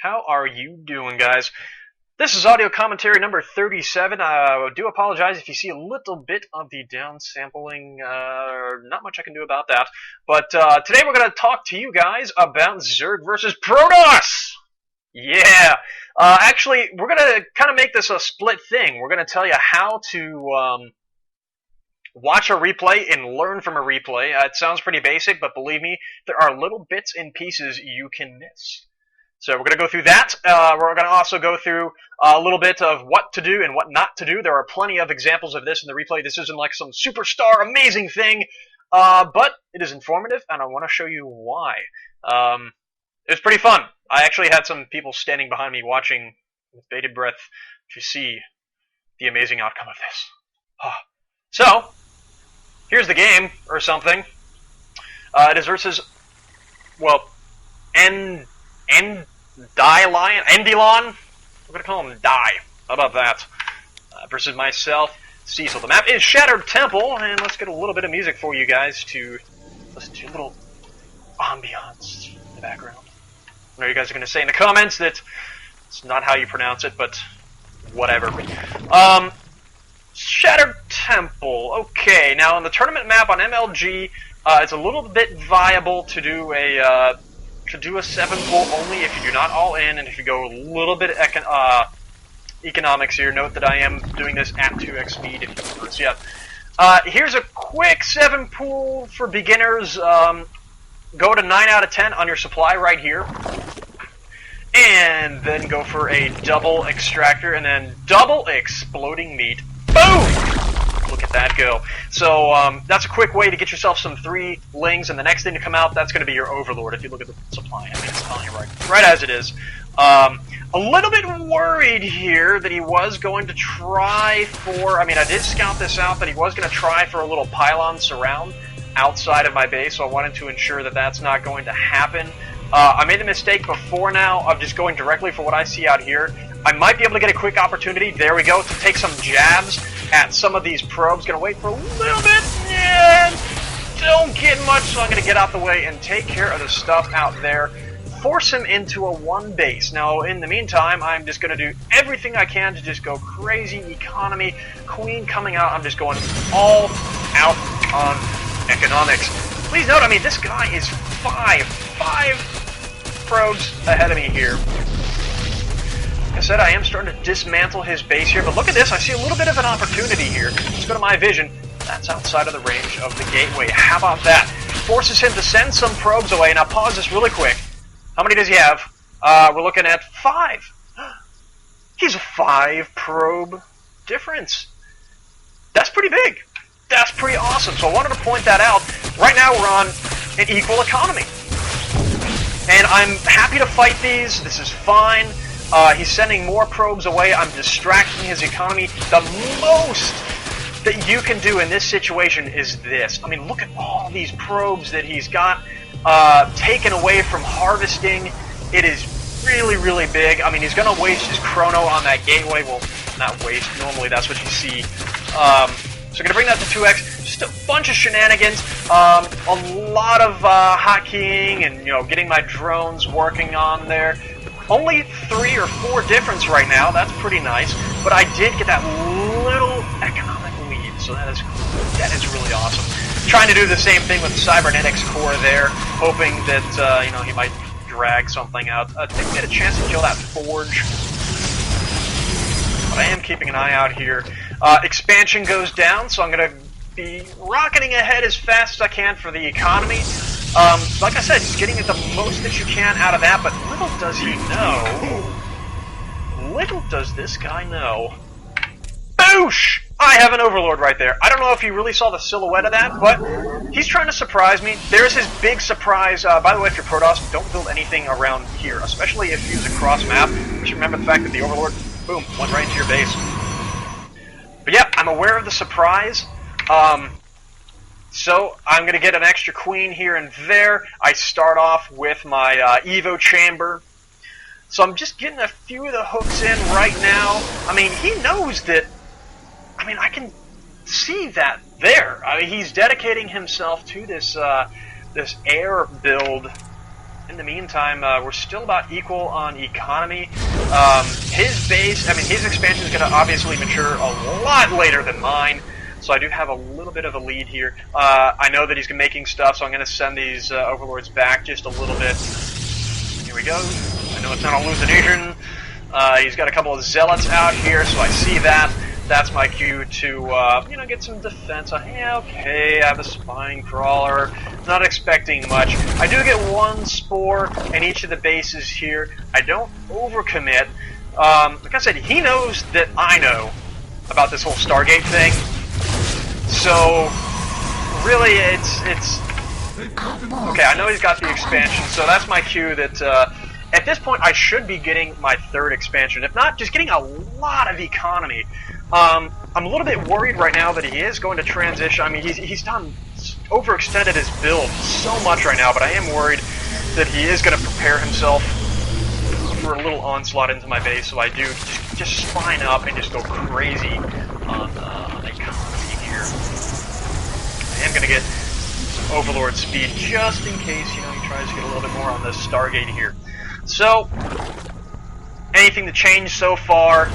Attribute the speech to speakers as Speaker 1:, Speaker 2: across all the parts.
Speaker 1: How are you doing, guys? This is audio commentary number 37. I do apologize if you see a little bit of the downsampling. Not much I can do about that. But today we're going to talk to you guys about Zerg versus Protoss! Yeah! Actually, we're going to kind of make this a split thing. We're going to tell you how to watch a replay and learn from a replay. It sounds pretty basic, but believe me, there are little bits and pieces you can miss. So we're going to go through that. We're going to also go through a little bit of what to do and what not to do. There are plenty of examples of this in the replay. This isn't like some superstar amazing thing, but it is informative, and I want to show you why. It was pretty fun. I actually had some people standing behind me watching with bated breath to see the amazing outcome of this. So, here's the game, or something. It is versus, well, nDieLiOn? We're going to call him Die. How about that? Versus myself, Cecil. The map is Shattered Temple, and let's get a little bit of music for you guys to listen to a little ambiance in the background. I know you guys are going to say in the comments that it's not how you pronounce it, but whatever. Shattered Temple. Okay, now on the tournament map on MLG, it's a little bit viable to do a 7-pool only if you do not all in, and if you go a little bit economics here. Note that I am doing this at 2x speed if you haven't noticed yet. Here's a quick 7-pool for beginners. Go to 9 out of 10 on your supply right here. And then go for a double extractor and then double exploding meat. Boom! Look at that go. So that's a quick way to get yourself some 3 lings, and the next thing to come out, that's going to be your Overlord if you look at the supply. I mean, it's telling you right as it is. A little bit worried here that he was going to try for, I mean, I did scout this out, that he was going to try for a little pylon surround outside of my base, so I wanted to ensure that that's not going to happen. I made the mistake before now of just going directly for what I see out here. I might be able to get a quick opportunity, there we go, to take some jabs at some of these probes. Gonna wait for a little bit, and don't get much, so I'm gonna get out the way and take care of the stuff out there. Force him into a 1 base. Now, in the meantime, I'm just gonna do everything I can to just go crazy economy. Queen coming out, I'm just going all out on economics. Please note, I mean, this guy is five probes ahead of me here. Like I said, I am starting to dismantle his base here, but look at this, I see a little bit of an opportunity here. Let's go to my vision. That's outside of the range of the gateway. How about that? Forces him to send some probes away. Now pause this really quick. How many does he have? We're looking at 5. He's a 5 probe difference. That's pretty big. That's pretty awesome. So I wanted to point that out. Right now we're on an equal economy. And I'm happy to fight these. This is fine. He's sending more probes away. I'm distracting his economy. The most that you can do in this situation is this. I mean, look at all these probes that he's got taken away from harvesting. It is really, really big. I mean, he's going to waste his chrono on that gateway. Well, not waste. Normally, that's what you see. So I'm going to bring that to 2x. Just a bunch of shenanigans. A lot of hotkeying and, you know, getting my drones working on there. Only 3 or 4 difference right now. That's pretty nice. But I did get that little economic lead, so that is really awesome. Trying to do the same thing with the cybernetics core there, hoping that you know, he might drag something out. Didn't get a chance to kill that forge, but I am keeping an eye out here. Expansion goes down, so I'm going to be rocketing ahead as fast as I can for the economy. Like I said, just getting the most that you can out of that, but little does he know. Little does this guy know. Boosh! I have an Overlord right there. I don't know if you really saw the silhouette of that, but he's trying to surprise me. There's his big surprise. By the way, if you're Protoss, don't build anything around here, especially if you use a cross map. Just remember the fact that the Overlord, boom, went right into your base. But yeah, I'm aware of the surprise. So I'm going to get an extra queen here and there. I start off with my Evo chamber. So I'm just getting a few of the hooks in right now. I mean, he knows that, I mean, I can see that there. I mean, he's dedicating himself to this this air build in the meantime, we're still about equal on economy. His base, I mean, his expansion is going to obviously mature a lot later than mine, so I do have a little bit of a lead here. I know that he's making stuff, so I'm going to send these overlords back just a little bit. Here we go. I know it's not a hallucination. He's got a couple of zealots out here, so I see that. That's my cue to, you know, get some defense. Yeah, okay, I have a spine crawler. Not expecting much. I do get one spore in each of the bases here. I don't overcommit. Like I said, he knows that I know about this whole Stargate thing. So, really, it's... Okay, I know he's got the expansion, so that's my cue that, at this point, I should be getting my third expansion. If not, just getting a lot of economy. I'm a little bit worried right now that he is going to transition. I mean, he's done overextended his build so much right now, but I am worried that he is going to prepare himself for a little onslaught into my base, so I do just spine up and just go crazy on economy here. I am going to get some Overlord speed just in case, you know, he tries to get a little bit more on this Stargate here. So, anything to change so far?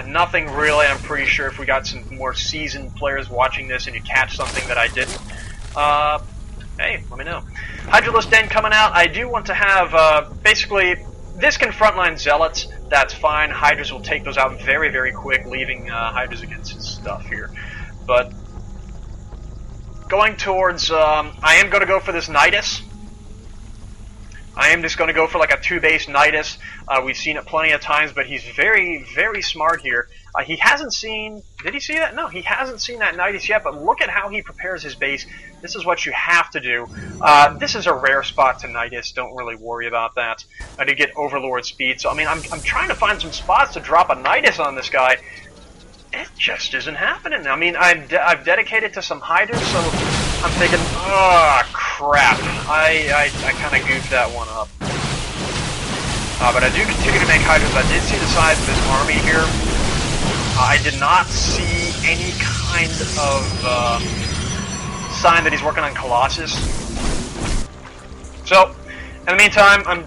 Speaker 1: Nothing really. I'm pretty sure if we got some more seasoned players watching this and you catch something that I didn't, hey, let me know. Hydralist Den coming out. I do want to have, basically, this can frontline zealots. That's fine. Hydras will take those out very, very quick, leaving Hydras against his stuff here. But going towards, I am going to go for this Nidus. I am just going to go for like a 2-base Nidus. We've seen it plenty of times, but he's very, very smart here. He hasn't seen... Did he see that? No, he hasn't seen that Nidus yet, but look at how he prepares his base. This is what you have to do. This is a rare spot to Nidus. Don't really worry about that. I did get Overlord speed, so I mean, I'm trying to find some spots to drop a Nidus on this guy. It just isn't happening. I mean, I've dedicated to some Hydras, so I'm thinking, oh, crap. I kind of goofed that one up. But I do continue to make Hydras. I did see the size of his army here. I did not see any kind of sign that he's working on Colossus. So, in the meantime, I'm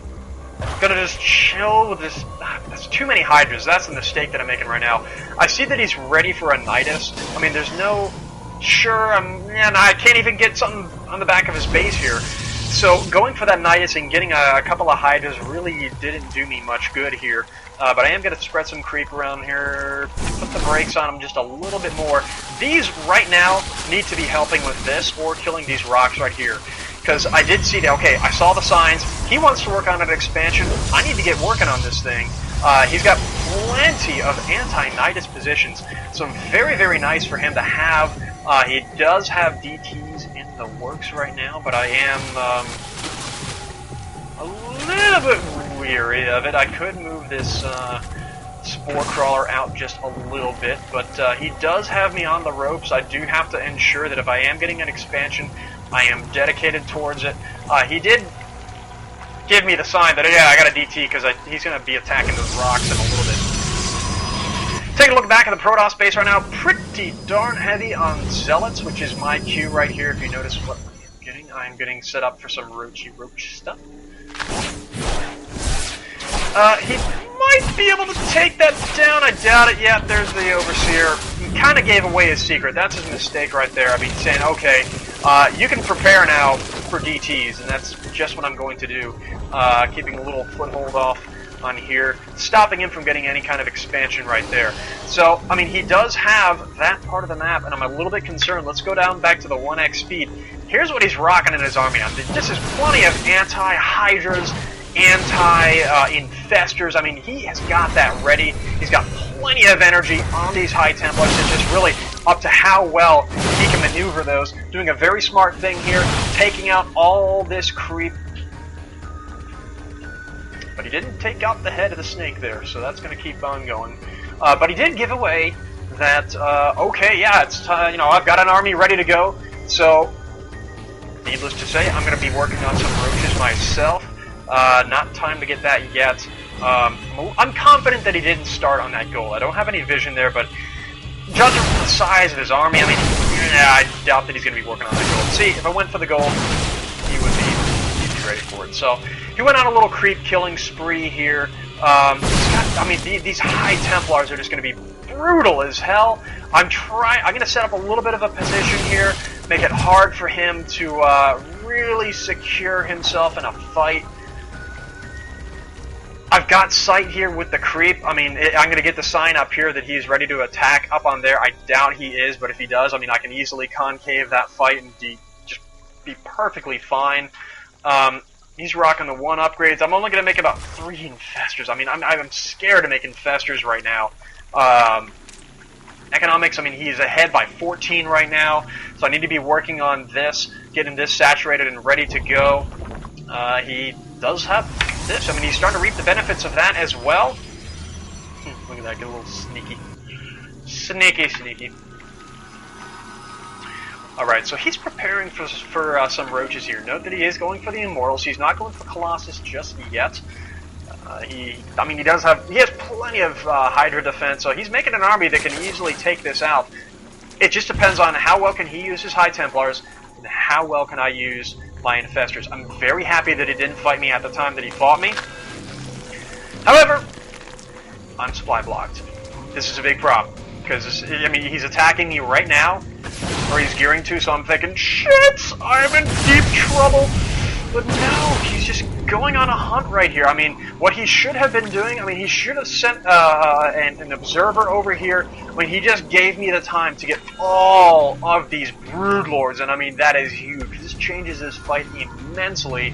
Speaker 1: gonna just chill with this. That's too many Hydras. That's the mistake that I'm making right now. I see that he's ready for a Nidus. I mean, there's no... Sure, man, I can't even get something on the back of his base here. So going for that Nidus and getting a couple of Hydras really didn't do me much good here. But I am going to spread some creep around here, put the brakes on him just a little bit more. These, right now, need to be helping with this or killing these rocks right here. Because I did see that, okay, I saw the signs. He wants to work on an expansion. I need to get working on this thing. He's got plenty of anti-Nidus positions. So very, very nice for him to have. He does have DTs in the works right now, but I am a little bit weary of it. I could move this Spore Crawler out just a little bit, but he does have me on the ropes. I do have to ensure that if I am getting an expansion, I am dedicated towards it. He did give me the sign that, yeah, I got a DT, because he's going to be attacking those rocks in a little bit. Taking a look back at the Protoss base right now, pretty darn heavy on Zealots, which is my cue right here. If you notice what I'm getting set up for some roach stuff. He might be able to take that down. I doubt it yet. There's the Overseer. He kind of gave away his secret. That's his mistake right there. I mean, saying, okay, you can prepare now for DTs, and that's just what I'm going to do. Keeping a little foothold off on here, stopping him from getting any kind of expansion right there. So, I mean, he does have that part of the map, and I'm a little bit concerned. Let's go down back to the 1x speed. Here's what he's rocking in his army. This is plenty of anti-Hydras, anti-infestors. I mean, he has got that ready. He's got plenty of energy on these high Templars. It's just really up to how well he can maneuver those. Doing a very smart thing here, taking out all this creep. But he didn't take out the head of the snake there, so that's going to keep on going. But he did give away that, okay, yeah, it's you know, I've got an army ready to go. So, needless to say, I'm going to be working on some roaches myself. Not time to get that yet. I'm confident that he didn't start on that goal. I don't have any vision there, but judging from the size of his army, I mean, yeah, I doubt that he's going to be working on that goal. See, if I went for the goal, he'd be ready ready for it. So he went on a little creep killing spree here. These high Templars are just going to be brutal as hell. I'm going to set up a little bit of a position here, make it hard for him to really secure himself in a fight. I've got sight here with the creep. I'm going to get the sign up here that he's ready to attack up on there. I doubt he is, but if he does, I can easily concave that fight and just be perfectly fine. He's rocking the 1 upgrades. I'm only going to make about 3 infestors. I'm scared to make infestors right now. Economics, he's ahead by 14 right now, so I need to be working on this, getting this saturated and ready to go. He does have this. He's starting to reap the benefits of that as well. Look at that, get a little sneaky. Sneaky. Alright, so he's preparing for some roaches here. Note that he is going for the Immortals. He's not going for Colossus just yet. He has plenty of Hydra defense, so he's making an army that can easily take this out. It just depends on how well can he use his High Templars, and how well can I use my Infestors. I'm very happy that he didn't fight me at the time that he fought me. However, I'm supply blocked. This is a big problem, because he's attacking me right now, or he's gearing to, so I'm thinking, shit, I'm in deep trouble. But no, he's just going on a hunt right here. What he should have been doing, he should have sent an observer over here when he just gave me the time to get all of these Broodlords, and that is huge. This changes his fight immensely.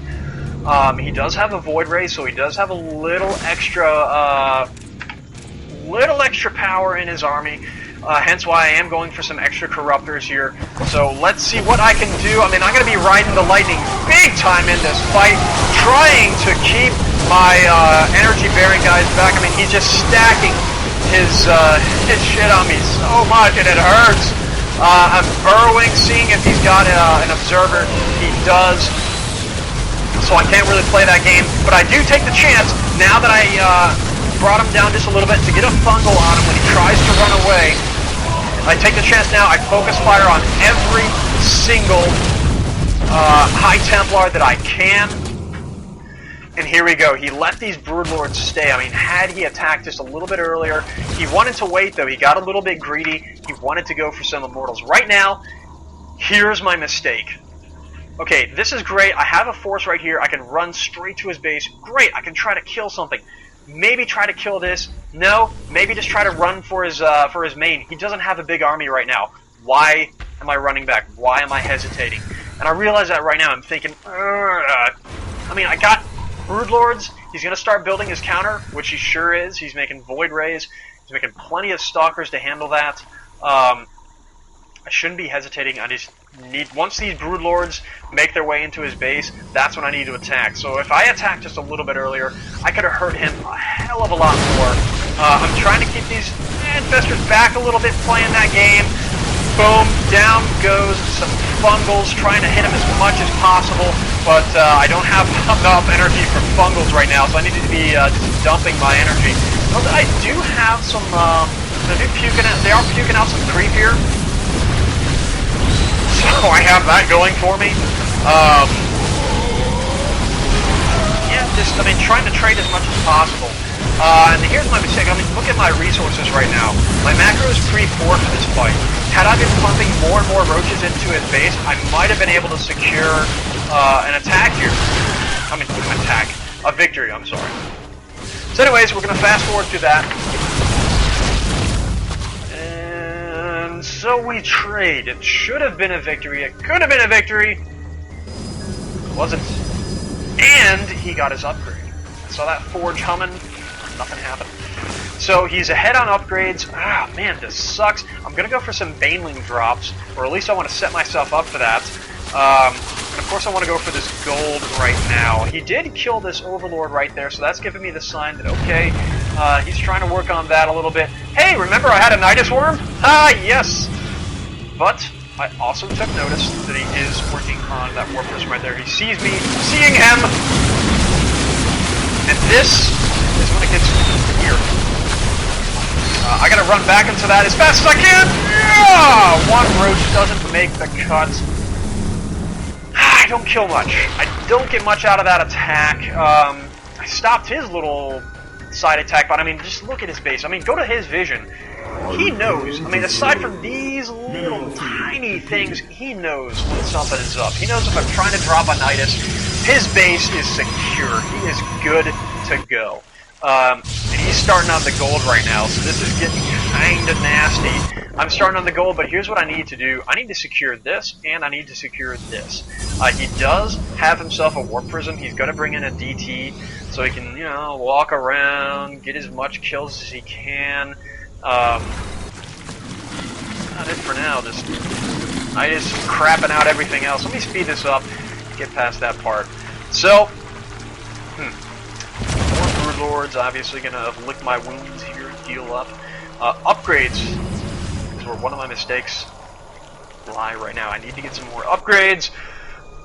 Speaker 1: He does have a Void Ray, so he does have a little extra power in his army. Hence why I am going for some extra Corruptors here. So let's see what I can do. I'm going to be riding the lightning big time in this fight, trying to keep my energy-bearing guys back. He's just stacking his shit on me so much, and it hurts. I'm burrowing, seeing if he's got an observer. He does. So I can't really play that game, but I do take the chance, now that I brought him down just a little bit, to get a fungal on him when he tries to run away. I take the chance now, I focus fire on every single High Templar that I can. And here we go. He let these Broodlords stay. Had he attacked just a little bit earlier, he wanted to wait though. He got a little bit greedy. He wanted to go for some Immortals. Right now, here's my mistake. Okay, this is great. I have a force right here. I can run straight to his base. Great, I can try to kill something. Maybe try to kill this. No, maybe just try to run for his main. He doesn't have a big army right now. Why am I running back? Why am I hesitating? And I realize that right now. I'm thinking, I got Broodlords. He's going to start building his counter, which he sure is. He's making Void Rays. He's making plenty of Stalkers to handle that. I shouldn't be hesitating. I just need, once these Broodlords make their way into his base, that's when I need to attack. So if I attacked just a little bit earlier, I could have hurt him a hell of a lot more. I'm trying to keep these Infestors back a little bit playing that game. Boom, down goes some Fungals, trying to hit him as much as possible, but I don't have enough energy for Fungals right now, so I need to be just dumping my energy. Well, I do have some, they are puking out some creep here. So I have that going for me. Yeah, just, trying to trade as much as possible. And here's my mistake. Look at my resources right now. My macro is pretty poor for this fight. Had I been pumping more and more roaches into his base, I might have been able to secure an attack here. A victory, I'm sorry. So anyways, we're going to fast forward through that. So we trade. It should have been a victory. It could have been a victory. It wasn't. And he got his upgrade. I saw that forge humming. Nothing happened. So he's ahead on upgrades. Ah, man, this sucks. I'm going to go for some Baneling drops, or at least I want to set myself up for that. And of course I want to go for this gold right now. He did kill this Overlord right there, so that's giving me the sign that, okay, he's trying to work on that a little bit. Hey, remember I had a Nidus Worm? Ah, yes! But I also took notice that he is working on that War Person right there. He sees me, seeing him! And this is when it gets weird. I gotta run back into that as fast as I can! Yeah! One roach doesn't make the cut. I don't kill much. I don't get much out of that attack. I stopped his little side attack, but I mean, just look at his base. I mean, go to his vision. He knows. I mean, aside from these little tiny things, he knows when something is up. He knows if I'm trying to drop a Nidus, his base is secure. He is good to go. And he's starting on the gold right now, so this is getting kind of nasty. I'm starting on the gold, but here's what I need to do. I need to secure this, and I need to secure this. He does have himself a warp prism. He's going to bring in a DT, so he can, you know, walk around, get as much kills as he can. Not it for now. I just crapping out everything else. Let me speed this up, get past that part. So, more Broodlords, obviously gonna lick my wounds here, heal up. Upgrades is where one of my mistakes lie right now. I need to get some more upgrades.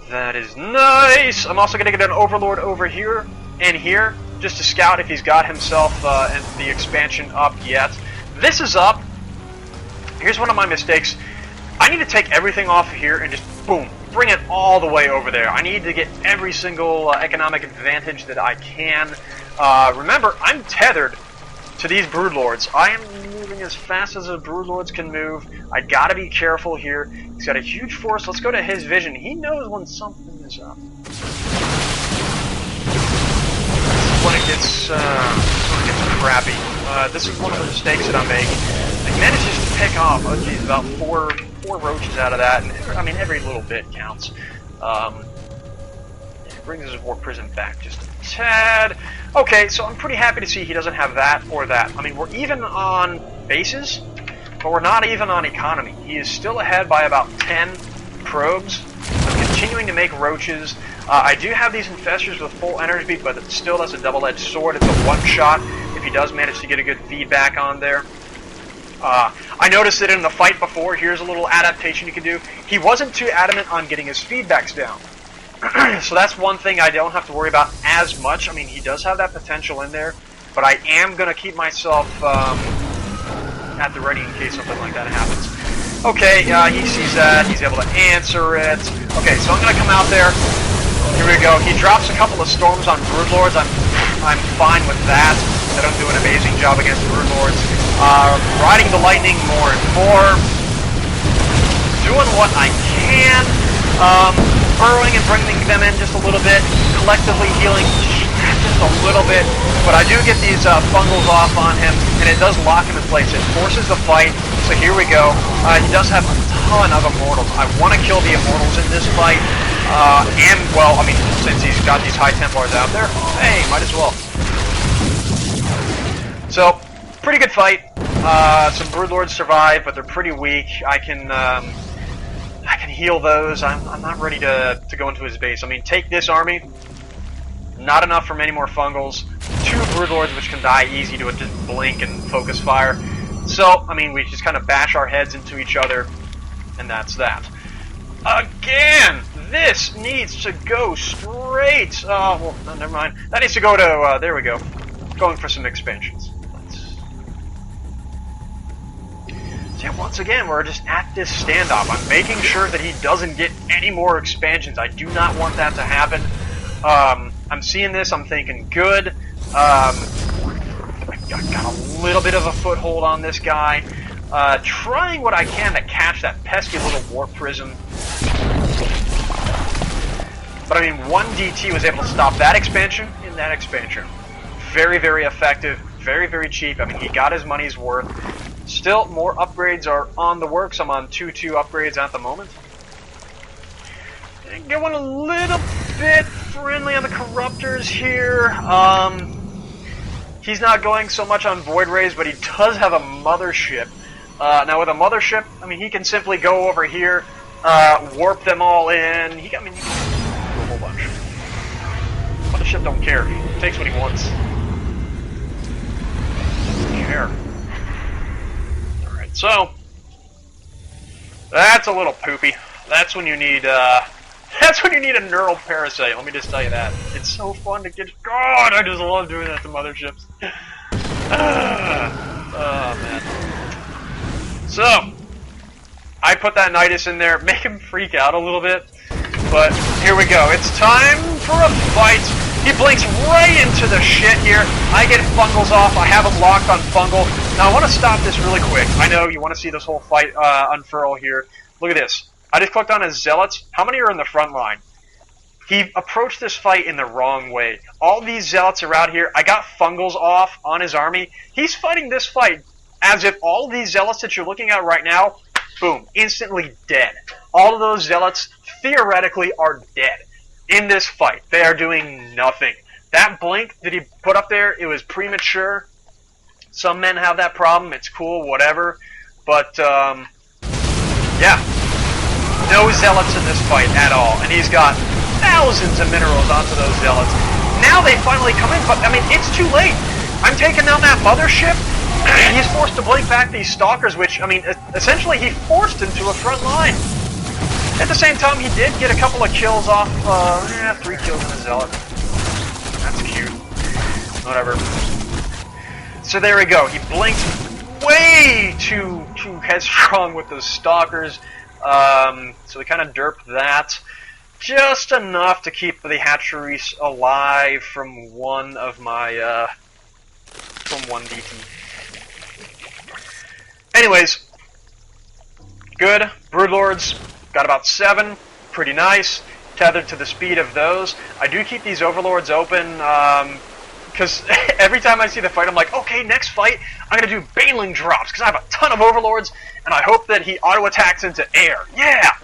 Speaker 1: That is nice. I'm also gonna get an Overlord over here and here, just to scout if he's got himself and the expansion up yet. This is up. Here's one of my mistakes. I need to take everything off here and just, boom, bring it all the way over there. I need to get every single economic advantage that I can. Remember, I'm tethered to these Broodlords. I am moving as fast as the Broodlords can move. I gotta be careful here. He's got a huge force. Let's go to his vision. He knows when something is up. When it gets crappy. This is one of the mistakes that I make. I managed just to pick off, oh geez, about four roaches out of that, and I mean every little bit counts. It brings his warp prism back just a tad. Okay, so I'm pretty happy to see he doesn't have that or that. I mean, we're even on bases, but we're not even on economy. He is still ahead by about 10 probes. I'm continuing to make roaches. I do have these infestors with full energy, but still that's a double-edged sword. It's a one-shot if he does manage to get a good feedback on there. I noticed that in the fight before, here's a little adaptation you can do. He wasn't too adamant on getting his feedbacks down. So that's one thing I don't have to worry about as much. I mean, he does have that potential in there, but I am going to keep myself at the ready in case something like that happens. Okay, he sees that. He's able to answer it. Okay, so I'm going to come out there. Here we go. He drops a couple of storms on Broodlords. I'm fine with that. I don't do an amazing job against Broodlords. Riding the lightning more and more. Doing what I can. Burrowing and bringing them in just a little bit. Collectively healing just a little bit. But I do get these fungals off on him, and it does lock him in place. It forces the fight. So here we go. He does have a ton of Immortals. I want to kill the Immortals in this fight. And, well, I mean, since he's got these High Templars out there, hey, might as well. So, pretty good fight. Some Broodlords survive, but they're pretty weak. I can heal those. I'm not ready to go into his base. I mean, take this army. Not enough for many more Fungals. 2 Broodlords, which can die easy to just blink and focus fire. So, I mean, we just kind of bash our heads into each other, and that's that. Again! This needs to go straight! Oh, well, never mind. That needs to go to, there we go. Going for some expansions. So yeah, once again, we're just at this standoff. I'm making sure that he doesn't get any more expansions. I do not want that to happen. I'm seeing this, I'm thinking, good. I got a little bit of a foothold on this guy. Trying what I can to catch that pesky little warp prism. But I mean, one DT was able to stop that expansion and that expansion. Very, very effective. Very, very cheap. I mean, he got his money's worth. Still, more upgrades are on the works. I'm on 2-2 upgrades at the moment. Going a little bit friendly on the Corruptors here. He's not going so much on Void Rays, but he does have a Mothership. Now, with a Mothership, I mean, he can simply go over here, warp them all in. He can do a whole bunch. Mothership don't care. He takes what he wants. Doesn't care. Alright, so that's a little poopy. That's when you need a neural parasite, let me just tell you that. It's so fun to get... God, I just love doing that to motherships. Oh, man. So, I put that Nidus in there, make him freak out a little bit. But, here we go. It's time for a fight. He blinks right into the shit here. I get Fungals off. I have him locked on Fungal. Now I want to stop this really quick. I know you want to see this whole fight unfurl here. Look at this. I just clicked on his Zealots. How many are in the front line? He approached this fight in the wrong way. All these Zealots are out here. I got Fungals off on his army. He's fighting this fight as if all these Zealots that you're looking at right now, boom, instantly dead. All of those Zealots theoretically are dead in this fight. They are doing nothing. That blink that he put up there, it was premature. Some men have that problem. It's cool, whatever. But, yeah. No Zealots in this fight at all. And he's got thousands of minerals onto those Zealots. Now they finally come in, but, I mean, it's too late. I'm taking down that mothership. He's forced to blink back these Stalkers, which, I mean, essentially he forced into a front line. At the same time, he did get a couple of kills off, 3 kills in a Zealot. That's cute. Whatever. So there we go. He blinked way too headstrong with those Stalkers. So we kind of derped that. Just enough to keep the hatcheries alive from one of my, from one DT. Anyways, good. Broodlords, got about 7. Pretty nice. Tethered to the speed of those. I do keep these Overlords open, because every time I see the fight, I'm like, okay, next fight, I'm going to do Baneling drops, because I have a ton of Overlords, and I hope that he auto-attacks into air. Yeah!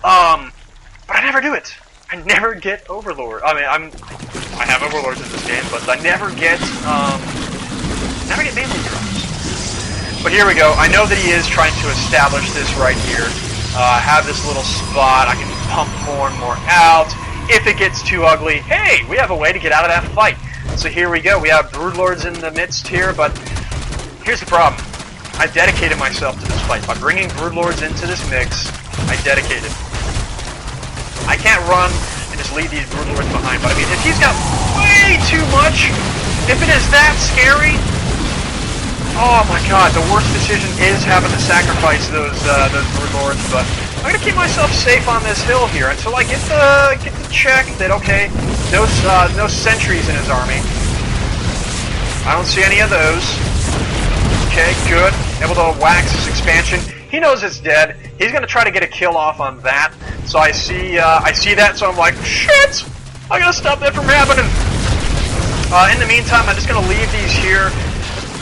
Speaker 1: But I never do it. I never get Overlord. I mean, I have Overlords in this game, but I never get Baneling drops. But here we go. I know that he is trying to establish this right here. Have this little spot. I can pump more and more out. If it gets too ugly, hey, we have a way to get out of that fight. So here we go. We have Broodlords in the midst here, but here's the problem. I dedicated myself to this fight. By bringing Broodlords into this mix, I dedicated. I can't run and just leave these Broodlords behind, but I mean, if he's got way too much, if it is that scary, oh my god, the worst decision is having to sacrifice those Broodlords, but I'm gonna keep myself safe on this hill here until I get the check that, okay, no sentries in his army. I don't see any of those. Okay, good. Able to wax his expansion. He knows it's dead. He's gonna try to get a kill off on that. So I see that, so I'm like, shit! I gotta stop that from happening. In the meantime, I'm just gonna leave these here.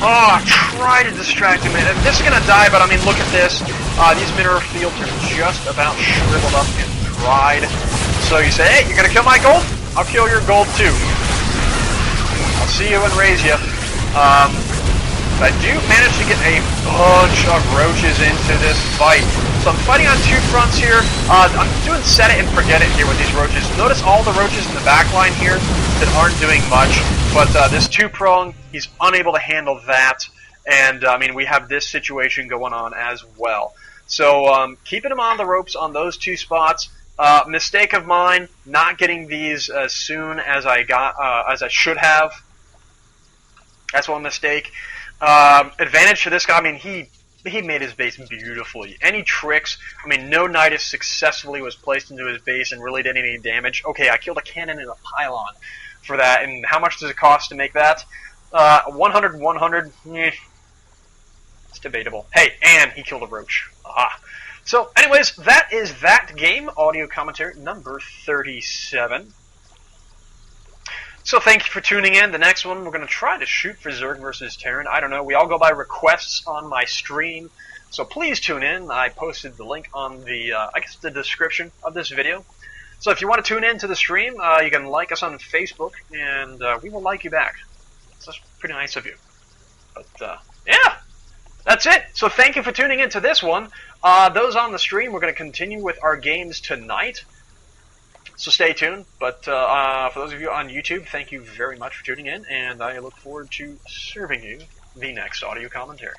Speaker 1: Oh, try to distract him. This is gonna die, but I mean, look at this. These mineral fields are just about shriveled up and dried. So you say, hey, you're gonna kill my gold? I'll kill your gold too. I'll see you and raise you. I do manage to get a bunch of roaches into this fight. So I'm fighting on 2 fronts here. I'm doing set it and forget it here with these roaches. Notice all the roaches in the back line here that aren't doing much. But this 2-prong, he's unable to handle that. And, I mean, we have this situation going on as well. So, keeping him on the ropes on those 2 spots. Mistake of mine, not getting these as soon as as I should have. That's one mistake. Advantage for this guy, I mean, he made his base beautifully. Any tricks, I mean, no Nidus successfully was placed into his base and really did any damage. Okay, I killed a cannon and a pylon for that, and how much does it cost to make that? 100, 100, it's debatable. Hey, and he killed a roach. Aha. So, anyways, that is that game, audio commentary number 37. So thank you for tuning in. The next one, we're going to try to shoot for Zerg versus Terran. I don't know. We all go by requests on my stream. So please tune in. I posted the link on the, I guess, the description of this video. So if you want to tune in to the stream, you can like us on Facebook, and we will like you back. So that's pretty nice of you. But, yeah, that's it. So thank you for tuning in to this one. Those on the stream, we're going to continue with our games tonight. So stay tuned, but for those of you on YouTube, thank you very much for tuning in, and I look forward to serving you the next audio commentary.